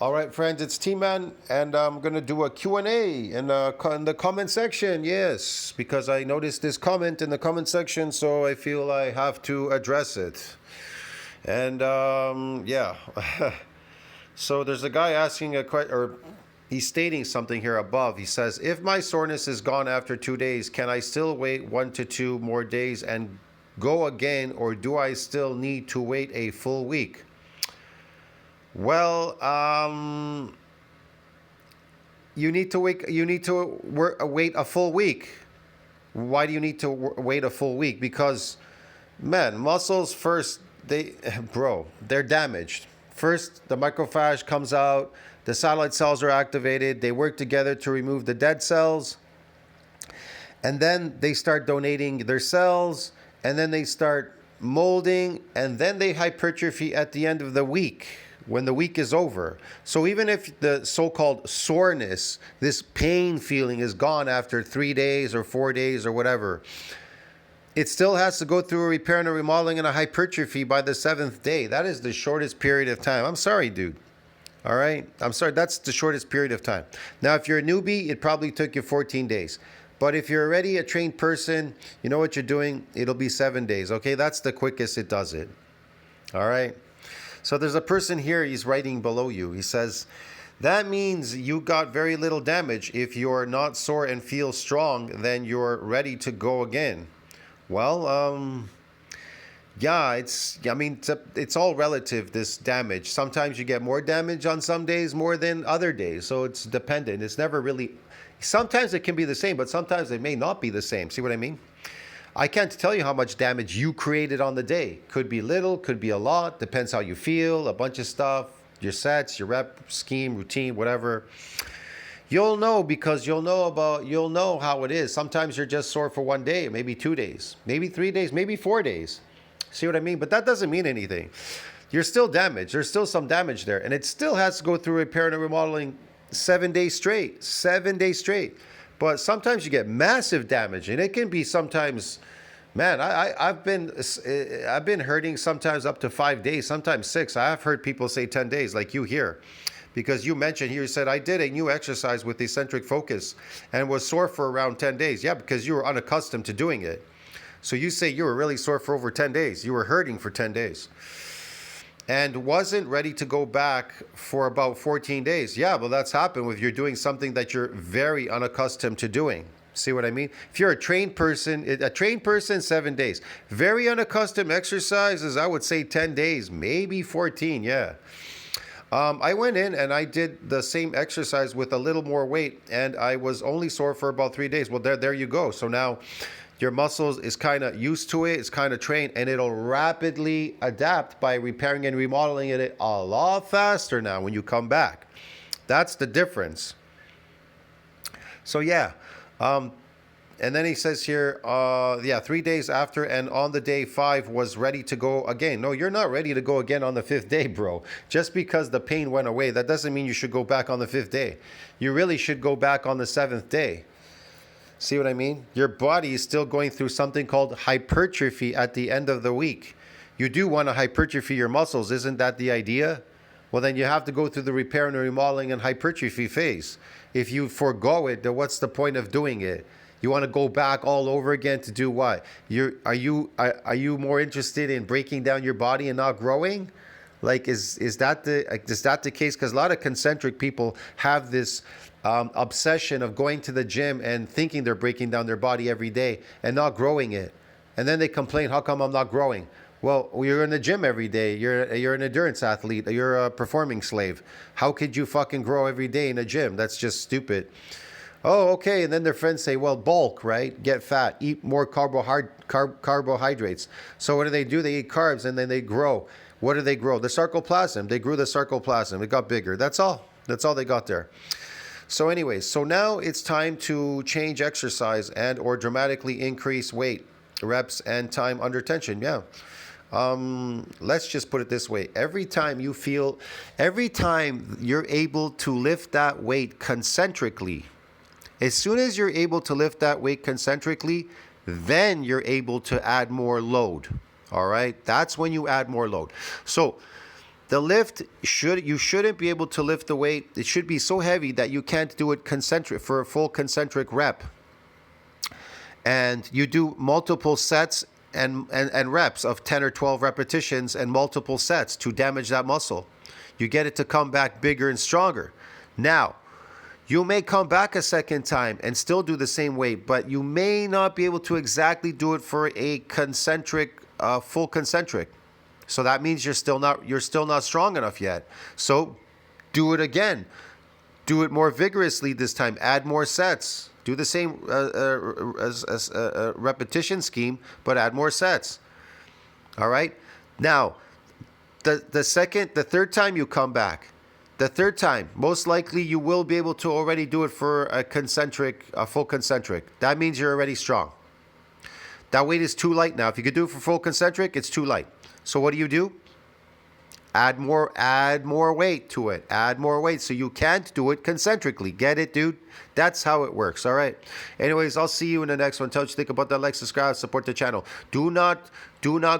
All right, friends, it's T-Man, and I'm going to do a Q&A in the comment section, yes, because I noticed this comment in the comment section, so I feel I have to address it. And, yeah. So there's a guy asking a question, or he's stating something here above. He says, if my soreness is gone after 2 days, can I still wait 1 to 2 more days and go again, or do I still need to wait a full week? Well, you need to wait. You need to wait a full week. Why do you need to wait a full week? Because, man, muscles first. Bro, they're damaged. First, the macrophage comes out. The satellite cells are activated. They work together to remove the dead cells, and then they start donating their cells, and then they start molding, and then they hypertrophy at the end of the week when the week is over. So even if the so-called soreness, this pain feeling is gone after 3 days or 4 days or whatever, it still has to go through a repair and a remodeling and a hypertrophy by the 7th day. That is the shortest period of time. I'm sorry, dude. All right? I'm sorry. That's the shortest period of time. Now, if you're a newbie, it probably took you 14 days. But if you're already a trained person, you know what you're doing, it'll be 7 days. Okay? That's the quickest it does it. All right? So there's a person here, he's writing below you. He says, that means you got very little damage. If you're not sore and feel strong, then you're ready to go again. Well, yeah, it's all relative, this damage. Sometimes you get more damage on some days more than other days. So it's dependent. It's never really, sometimes it can be the same, but sometimes it may not be the same. See what I mean? I can't tell you how much damage you created on the day. Could be little, could be a lot, depends how you feel, a bunch of stuff, your sets, your rep scheme, routine, whatever. You'll know because you'll know how it is. Sometimes you're just sore for 1 day, maybe 2 days, maybe 3 days, maybe 4 days. See what I mean? But that doesn't mean anything. You're still damaged. There's still some damage there. And it still has to go through repair and remodeling 7 days straight. 7 days straight. But sometimes you get massive damage, and it can be sometimes, man. I've been hurting sometimes up to 5 days, sometimes 6. I have heard people say 10 days, like you here, because you mentioned here. You said I did a new exercise with eccentric focus and was sore for around 10 days. Yeah, because you were unaccustomed to doing it. So you say you were really sore for over 10 days. You were hurting for 10 days. And wasn't ready to go back for about 14 days. Yeah, well, that's happened if you're doing something that you're very unaccustomed to doing. See what I mean? If you're a trained person, 7 days. Very unaccustomed exercises, I would say 10 days, maybe 14, yeah. I went in and I did the same exercise with a little more weight, and I was only sore for about 3 days. Well, there you go. So now your muscles is kind of used to it, it's kind of trained, and it'll rapidly adapt by repairing and remodeling it a lot faster now when you come back. That's the difference. So yeah, and then he says here, 3 days after, and on the day 5 was ready to go again. No, you're not ready to go again on the 5th day, bro. Just because the pain went away, that doesn't mean you should go back on the 5th day. You really should go back on the 7th day. See what I mean? Your body is still going through something called hypertrophy at the end of the week. You do want to hypertrophy your muscles. Isn't that the idea? Well, then you have to go through the repair and remodeling and hypertrophy phase. If you forego it, then what's the point of doing it? You want to go back all over again to do what? Are you more interested in breaking down your body and not growing? Like, is that the case? Because a lot of concentric people have this obsession of going to the gym and thinking they're breaking down their body every day and not growing it. And then they complain, how come I'm not growing? Well, you're in the gym every day. You're an endurance athlete. You're a performing slave. How could you fucking grow every day in a gym? That's just stupid. Oh, okay. And then their friends say, well, bulk, right? Get fat. Eat more carbohydrates. So what do? They eat carbs and then they grow. What do they grow? The sarcoplasm. They grew the sarcoplasm. It got bigger. That's all. That's all they got there. So anyways, so now it's time to change exercise and or dramatically increase weight, reps, and time under tension. Yeah. Let's just put it this way. Every time you're able to lift that weight concentrically, as soon as you're able to lift that weight concentrically, then you're able to add more load. All right? That's when you add more load. So The lift you shouldn't be able to lift the weight. It should be so heavy that you can't do it concentric for a full concentric rep. And you do multiple sets and reps of 10 or 12 repetitions and multiple sets to damage that muscle. You get it to come back bigger and stronger. Now, you may come back a second time and still do the same weight, but you may not be able to exactly do it for a concentric, full concentric. So that means you're still not strong enough yet. So do it again. Do it more vigorously this time. Add more sets. Do the same repetition scheme, but add more sets. All right. Now, the third time you come back, the third time, most likely you will be able to already do it for a full concentric. That means you're already strong. That weight is too light now. If you could do it for full concentric, it's too light. So what do? Add more weight to it. Add more weight so you can't do it concentrically. Get it, dude? That's how it works, all right? Anyways, I'll see you in the next one. Tell what you think about that. Like, subscribe, support the channel. Do not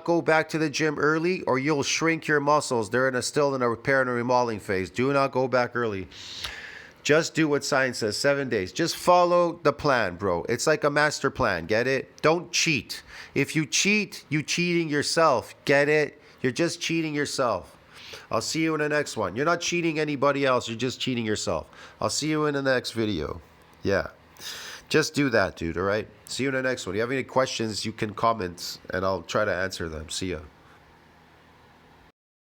go back to the gym early or you'll shrink your muscles. They're still in a repair and a remodeling phase. Do not go back early. Just do what science says, 7 days. Just follow the plan, bro. It's like a master plan, get it? Don't cheat. If you cheat, you're cheating yourself, get it? You're just cheating yourself. I'll see you in the next one. You're not cheating anybody else, you're just cheating yourself. I'll see you in the next video. Yeah. Just do that, dude, all right? See you in the next one. If you have any questions, you can comment, and I'll try to answer them. See ya.